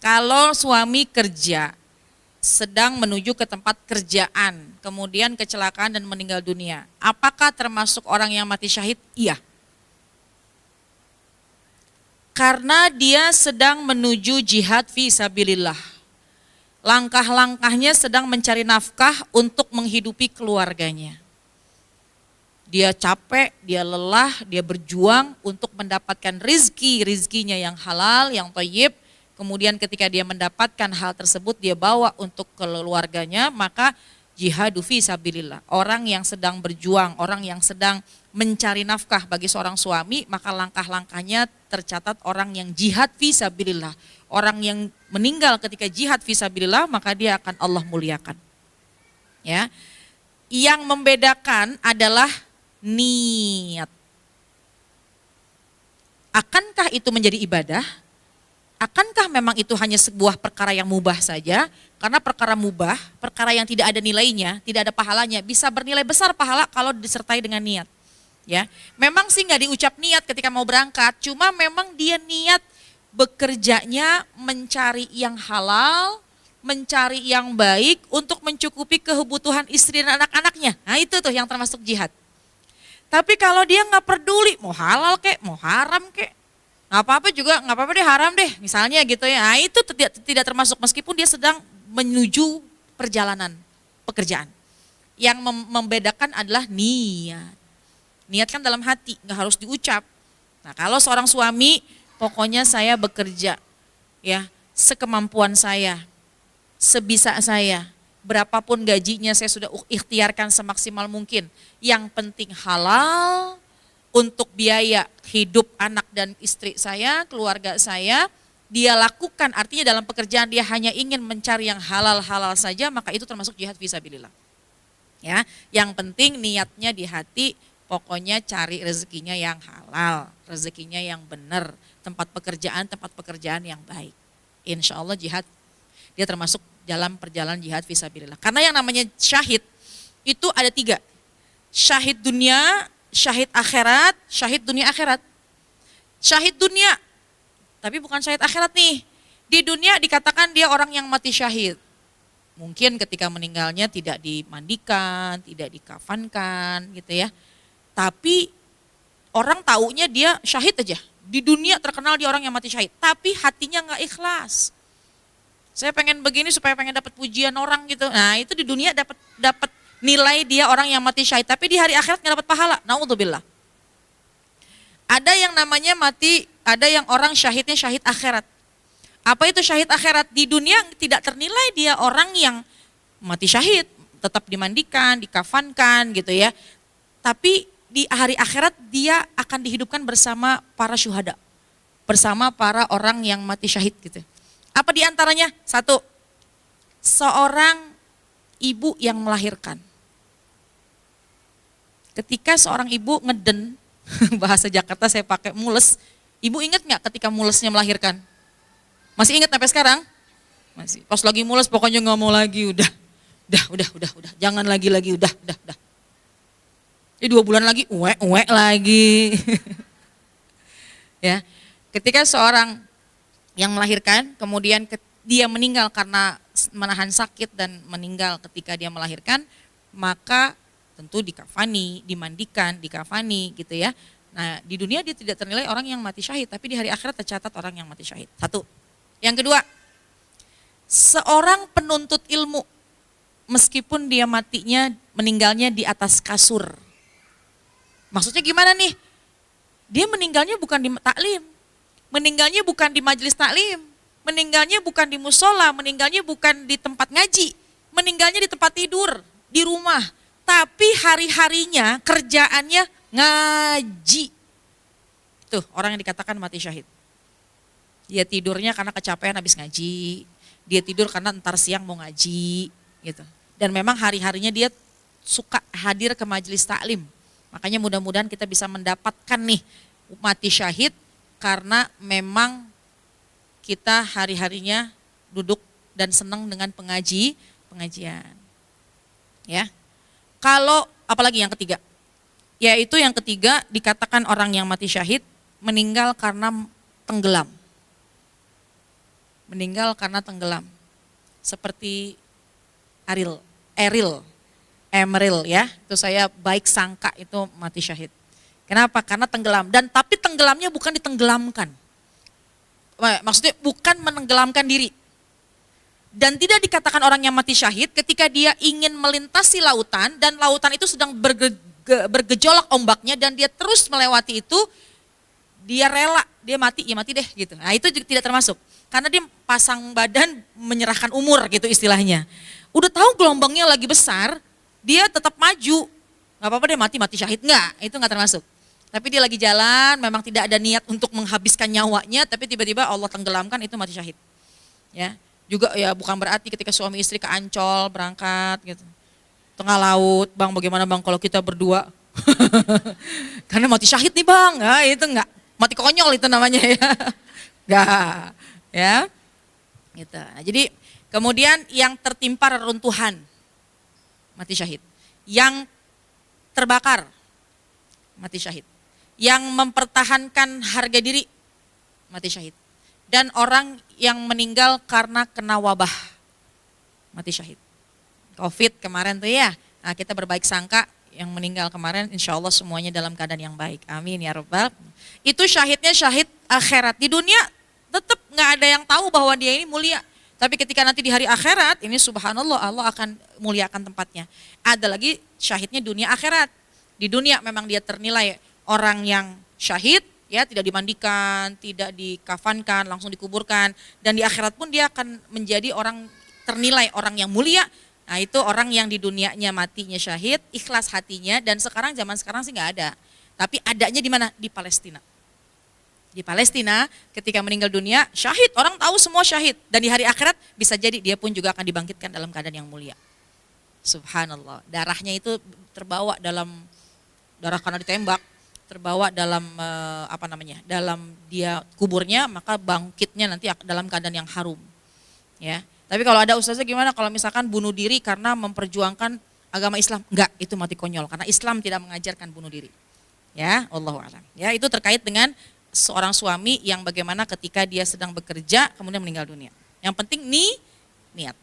Kalau suami kerja, sedang menuju ke tempat kerjaan, kemudian kecelakaan dan meninggal dunia, apakah termasuk orang yang mati syahid? Iya. Karena dia sedang menuju jihad fi sabilillah. Langkah-langkahnya sedang mencari nafkah untuk menghidupi keluarganya. Dia capek, dia lelah, dia berjuang untuk mendapatkan rizkinya yang halal, yang thayyib. Kemudian ketika dia mendapatkan hal tersebut, dia bawa untuk keluarganya, maka jihadu fi sabilillah. Orang yang sedang berjuang, orang yang sedang mencari nafkah bagi seorang suami, maka langkah-langkahnya tercatat orang yang jihad fi sabilillah. Orang yang meninggal ketika jihad fi sabilillah, maka dia akan Allah muliakan. Ya. Yang membedakan adalah niat. Akankah itu menjadi ibadah? Akankah memang itu hanya sebuah perkara yang mubah saja? Karena perkara mubah, perkara yang tidak ada nilainya, tidak ada pahalanya, bisa bernilai besar pahala kalau disertai dengan niat. Ya, memang sih nggak diucap niat ketika mau berangkat, cuma memang dia niat bekerjanya mencari yang halal, mencari yang baik untuk mencukupi kebutuhan istri dan anak-anaknya. Nah itu tuh yang termasuk jihad. Tapi kalau dia nggak peduli, mau halal kek, mau haram kek, nggak apa-apa juga, nggak apa-apa deh haram deh, misalnya gitu ya. Nah itu tidak termasuk meskipun dia sedang menuju perjalanan pekerjaan. Yang membedakan adalah niat. Niat kan dalam hati, nggak harus diucap. Nah kalau seorang suami, pokoknya saya bekerja, ya sekemampuan saya, sebisa saya, berapapun gajinya saya sudah ikhtiarkan semaksimal mungkin. Yang penting halal untuk biaya hidup anak dan istri saya, keluarga saya, dia lakukan. Artinya dalam pekerjaan dia hanya ingin mencari yang halal-halal saja, maka itu termasuk jihad fisabilillah. Ya, yang penting niatnya di hati. Pokoknya cari rezekinya yang halal, rezekinya yang benar, tempat pekerjaan yang baik. Insya Allah jihad, dia termasuk dalam perjalanan jihad fisabilillah. Karena yang namanya syahid itu ada 3. Syahid dunia, syahid akhirat, syahid dunia akhirat. Syahid dunia, tapi bukan syahid akhirat nih. Di dunia dikatakan dia orang yang mati syahid. Mungkin ketika meninggalnya tidak dimandikan, tidak dikafankan gitu ya. Tapi orang taunya dia syahid aja. Di dunia terkenal dia orang yang mati syahid. Tapi hatinya nggak ikhlas. Saya pengen begini supaya pengen dapat pujian orang gitu. Nah itu di dunia dapat nilai dia orang yang mati syahid. Tapi di hari akhirat nggak dapat pahala. Naudzubillah. Ada yang namanya mati, ada yang orang syahidnya syahid akhirat. Apa itu syahid akhirat? Di dunia tidak ternilai dia orang yang mati syahid. Tetap dimandikan, dikafankan gitu ya. Tapi di hari akhirat dia akan dihidupkan bersama para syuhada, bersama para orang yang mati syahid gitu. Apa diantaranya? 1, seorang ibu yang melahirkan. Ketika seorang ibu ngeden, bahasa Jakarta saya pakai mules, ibu ingat nggak ketika mulesnya melahirkan? Masih ingat sampai sekarang? Masih. Pas lagi mules pokoknya nggak mau lagi, udah, jangan lagi, udah. Ini 2 bulan lagi, uwe lagi. Ya, ketika seorang yang melahirkan, kemudian dia meninggal karena menahan sakit dan meninggal ketika dia melahirkan, maka tentu dikafani, dimandikan, dikafani gitu ya. Nah di dunia dia tidak ternilai orang yang mati syahid, tapi di hari akhirat tercatat orang yang mati syahid. 1. Yang kedua, seorang penuntut ilmu, meskipun dia meninggalnya di atas kasur. Maksudnya gimana nih? Dia meninggalnya bukan di taklim, meninggalnya bukan di majelis taklim, meninggalnya bukan di musola, meninggalnya bukan di tempat ngaji, meninggalnya di tempat tidur, di rumah. Tapi hari-harinya kerjaannya ngaji. Tuh orang yang dikatakan mati syahid. Dia tidurnya karena kecapean habis ngaji, dia tidur karena ntar siang mau ngaji gitu. Dan memang hari-harinya dia suka hadir ke majelis taklim. Makanya mudah-mudahan kita bisa mendapatkan nih mati syahid karena memang kita hari-harinya duduk dan senang dengan pengajian. Ya. Kalau apalagi yang ketiga? Yaitu yang ketiga dikatakan orang yang mati syahid meninggal karena tenggelam. meninggal karena tenggelam. Seperti Emeril ya, itu saya baik sangka itu mati syahid. Kenapa? Karena tenggelam. Dan tapi tenggelamnya bukan ditenggelamkan. Maksudnya bukan menenggelamkan diri. Dan tidak dikatakan orang yang mati syahid ketika dia ingin melintasi lautan dan lautan itu sedang bergejolak ombaknya dan dia terus melewati itu, dia rela, dia mati, ya mati deh gitu. Nah itu juga tidak termasuk. Karena dia pasang badan menyerahkan umur gitu istilahnya. Udah tahu gelombangnya lagi besar, dia tetap maju. Gak apa-apa deh mati syahid, enggak, itu enggak termasuk. Tapi dia lagi jalan, memang tidak ada niat untuk menghabiskan nyawanya, tapi tiba-tiba Allah tenggelamkan, itu mati syahid. Ya, juga ya bukan berarti ketika suami istri ke Ancol berangkat gitu. Tengah laut, bang bagaimana bang kalau kita berdua? Karena mati syahid nih bang, nah, itu enggak. Mati konyol itu namanya ya. Enggak, ya. Gitu. Nah, jadi kemudian yang tertimpa reruntuhan, mati syahid. Yang terbakar, mati syahid. Yang mempertahankan harga diri, mati syahid. Dan orang yang meninggal karena kena wabah, mati syahid. Covid kemarin tuh ya, nah kita berbaik sangka yang meninggal kemarin insya Allah semuanya dalam keadaan yang baik. Amin ya Rabbal. Itu syahidnya syahid akhirat. Di dunia tetap nggak ada yang tahu bahwa dia ini mulia. Tapi ketika nanti di hari akhirat, ini subhanallah Allah akan muliakan tempatnya. Ada lagi syahidnya dunia akhirat. Di dunia memang dia ternilai orang yang syahid, ya tidak dimandikan, tidak dikafankan, langsung dikuburkan. Dan di akhirat pun dia akan menjadi orang ternilai orang yang mulia. Nah itu orang yang di dunianya matinya syahid, ikhlas hatinya. Dan sekarang zaman sekarang sih nggak ada. Tapi adanya di mana? Di Palestina. Di Palestina ketika meninggal dunia syahid, orang tahu semua syahid. Dan di hari akhirat bisa jadi dia pun juga akan dibangkitkan dalam keadaan yang mulia. Subhanallah, darahnya itu terbawa dalam, darah karena ditembak, terbawa dalam dalam dia kuburnya, maka bangkitnya nanti dalam keadaan yang harum. Ya. Tapi kalau ada ustazah gimana kalau misalkan bunuh diri karena memperjuangkan agama Islam? Enggak, itu mati konyol karena Islam tidak mengajarkan bunuh diri. Ya, Allahu a'lam. Ya, itu terkait dengan seorang suami yang bagaimana ketika dia sedang bekerja kemudian meninggal dunia. Yang penting niat.